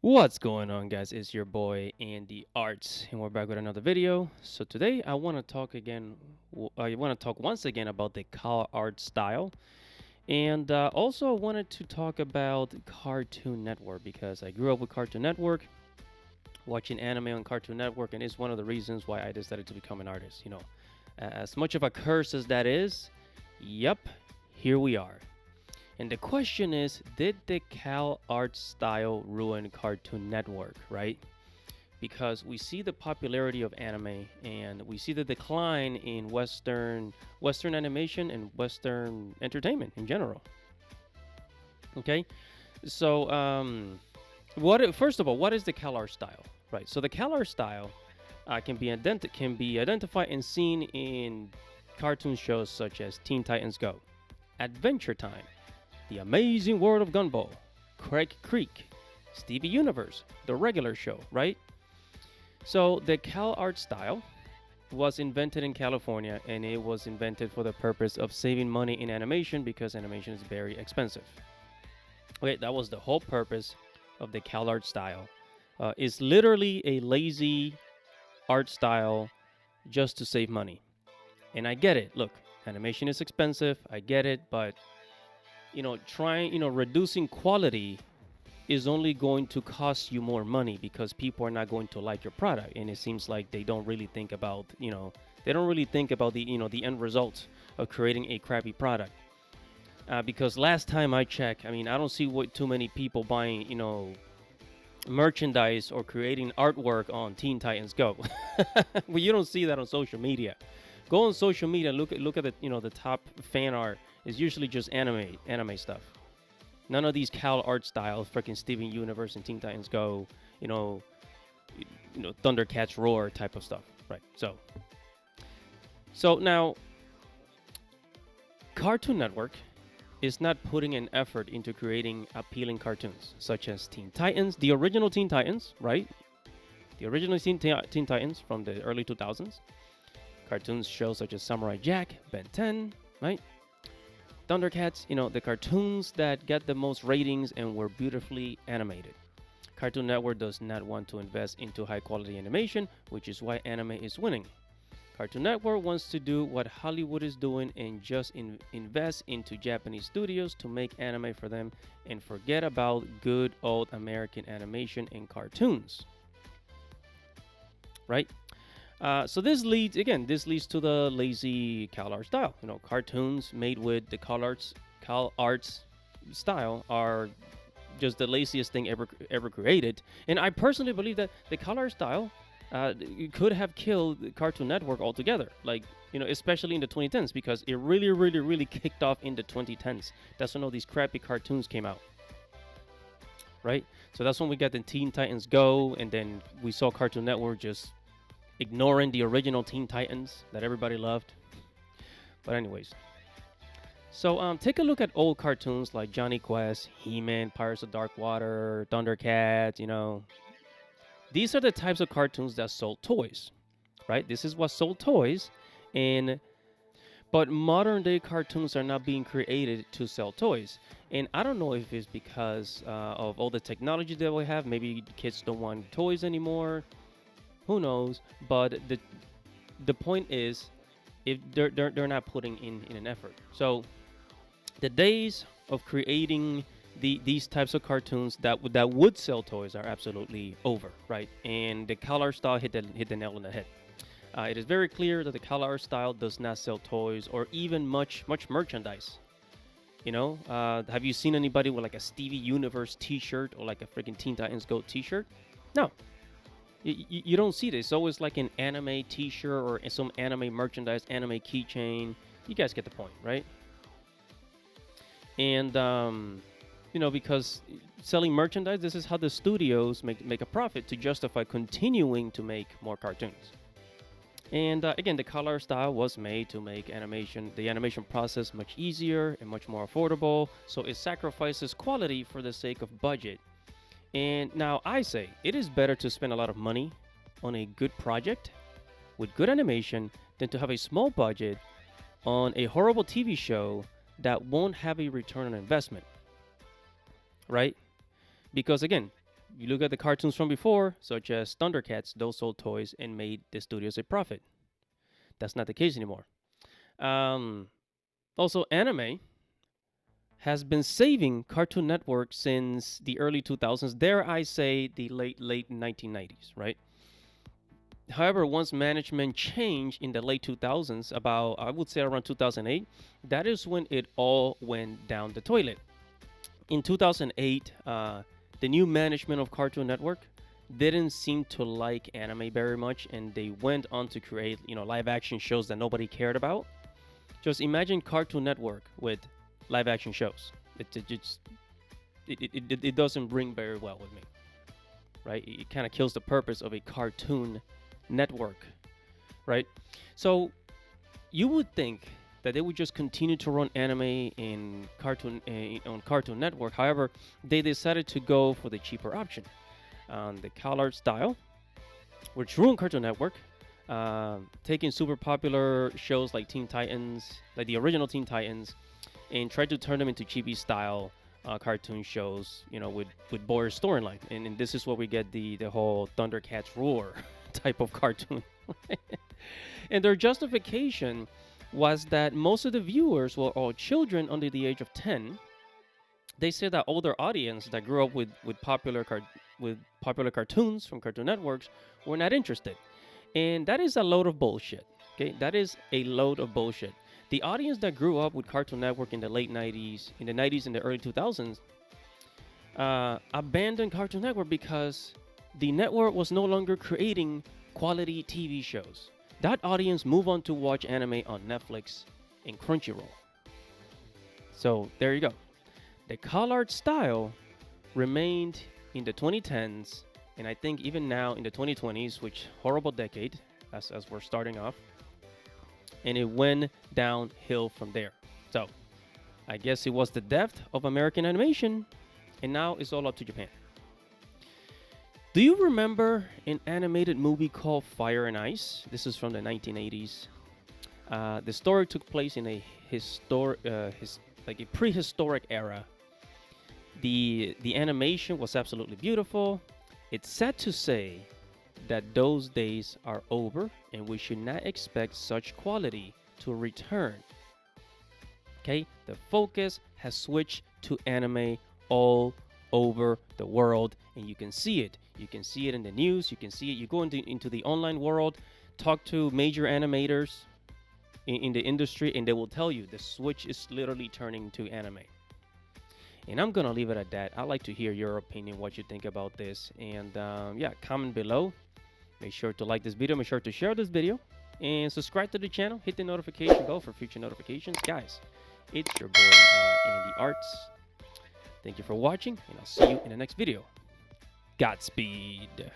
What's going on, guys? It's your boy Andy Arts, and we're back with another video. So today I want to talk again. I want to talk once again about the CalArts style, and also I wanted to talk about Cartoon Network because I grew up with Cartoon Network, watching anime on Cartoon Network, and it's one of the reasons why I decided to become an artist. As much of a curse as that is, yep, here we are. And the question is, did the CalArts style ruin Cartoon Network, right? Because we see the popularity of anime and we see the decline in Western animation and Western entertainment in general. Okay? So, first of all, what is the CalArts style, right? So the CalArts style can be identified and seen in cartoon shows such as Teen Titans Go, Adventure Time, The Amazing World of Gumball, Craig Creek, Stevie Universe, The Regular Show, right? So the CalArts style was invented in California, and it was invented for the purpose of saving money in animation because animation is very expensive. Okay, that was the whole purpose of the CalArts style. It's literally a lazy art style just to save money. And I get it. Look, animation is expensive. I get it, but reducing quality is only going to cost you more money because people are not going to like your product. And it seems like they don't really think about, the end result of creating a crappy product. Because last time I checked, I don't see too many people buying, merchandise or creating artwork on Teen Titans Go. Well, you don't see that on social media. Go on social media and look at the top fan art is usually just anime stuff. None of these CalArts styles, freaking Steven Universe and Teen Titans Go, Thundercats Roar type of stuff, right? So now, Cartoon Network is not putting an effort into creating appealing cartoons, such as Teen Titans, the original Teen Titans, right? The original Teen Titans from the early 2000s. Cartoons shows such as Samurai Jack, Ben 10, right? Thundercats, the cartoons that get the most ratings and were beautifully animated. Cartoon Network does not want to invest into high quality animation, which is why anime is winning. Cartoon Network wants to do what Hollywood is doing and just invest into Japanese studios to make anime for them and forget about good old American animation and cartoons. Right? So this leads to the lazy CalArts style. Cartoons made with the CalArts style are just the laziest thing ever created. And I personally believe that the CalArts style could have killed Cartoon Network altogether. Especially in the 2010s, because it really kicked off in the 2010s. That's when all these crappy cartoons came out. Right? So that's when we got the Teen Titans Go, and then we saw Cartoon Network just ignoring the original Teen Titans that everybody loved. But anyways, so take a look at old cartoons like Johnny Quest, He-Man, Pirates of Dark Water, Thundercats. These are the types of cartoons that sold toys, right? This is what sold toys, but modern day cartoons are not being created to sell toys. And I don't know if it's because of all the technology that we have. Maybe kids don't want toys anymore. Who knows? But the point is, if they're not putting in an effort. So the days of creating these types of cartoons that would sell toys are absolutely over, right? And the CalArts style hit the nail on the head. It is very clear that the CalArts style does not sell toys or even much merchandise. Have you seen anybody with like a Stevie Universe T-shirt or like a freaking Teen Titans Go T-shirt? No. You don't see this. It's always like an anime T-shirt or some anime merchandise, anime keychain. You guys get the point, right? And because selling merchandise, this is how the studios make a profit to justify continuing to make more cartoons. And again, the CalArts style was made to make the animation process much easier and much more affordable. So it sacrifices quality for the sake of budget. And now I say it is better to spend a lot of money on a good project with good animation than to have a small budget on a horrible TV show that won't have a return on investment. Right? Because again, you look at the cartoons from before, such as Thundercats, those sold toys and made the studios a profit. That's not the case anymore. Um, Also, anime has been saving Cartoon Network since the early 2000s. Dare I say, the late 1990s, right? However, once management changed in the late 2000s, about I would say around 2008, that is when it all went down the toilet. In 2008, the new management of Cartoon Network didn't seem to like anime very much, and they went on to create, live action shows that nobody cared about. Just imagine Cartoon Network with live action shows. It doesn't ring very well with me, right? It kind of kills the purpose of a cartoon network, right? So you would think that they would just continue to run anime in on Cartoon Network. However, they decided to go for the cheaper option, the CalArts style, which ruined Cartoon Network. Taking super popular shows like Teen Titans, like the original Teen Titans, and tried to turn them into chibi style cartoon shows, with boring storyline. And this is where we get the whole Thundercats roar type of cartoon. And their justification was that most of the viewers were all children under the age of 10. They said that older audience that grew up with popular cartoons from Cartoon Networks were not interested. And that is a load of bullshit. Okay, that is a load of bullshit. The audience that grew up with Cartoon Network in the late 90s, in the 90s and the early 2000s, abandoned Cartoon Network because the network was no longer creating quality TV shows. That audience moved on to watch anime on Netflix and Crunchyroll. So there you go. The CalArts style remained in the 2010s, and I think even now in the 2020s, which horrible decade as we're starting off, and it went downhill from there. So I guess it was the death of American animation, and now it's all up to Japan. Do you remember an animated movie called Fire and Ice? This is from the 1980s. The story took place in a prehistoric era. The animation was absolutely beautiful. It's sad to say that those days are over, and we should not expect such quality to return. Okay, the focus has switched to anime all over the world, and you can see it. You can see it in the news. You can see it. You go into the online world, talk to major animators in the industry, and they will tell you the switch is literally turning to anime. And I'm gonna leave it at that. I'd like to hear your opinion, what you think about this, and comment below. Make sure to like this video. Make sure to share this video, and subscribe to the channel. Hit the notification bell for future notifications, guys. It's your boy Andy Arts. Thank you for watching, and I'll see you in the next video. Godspeed.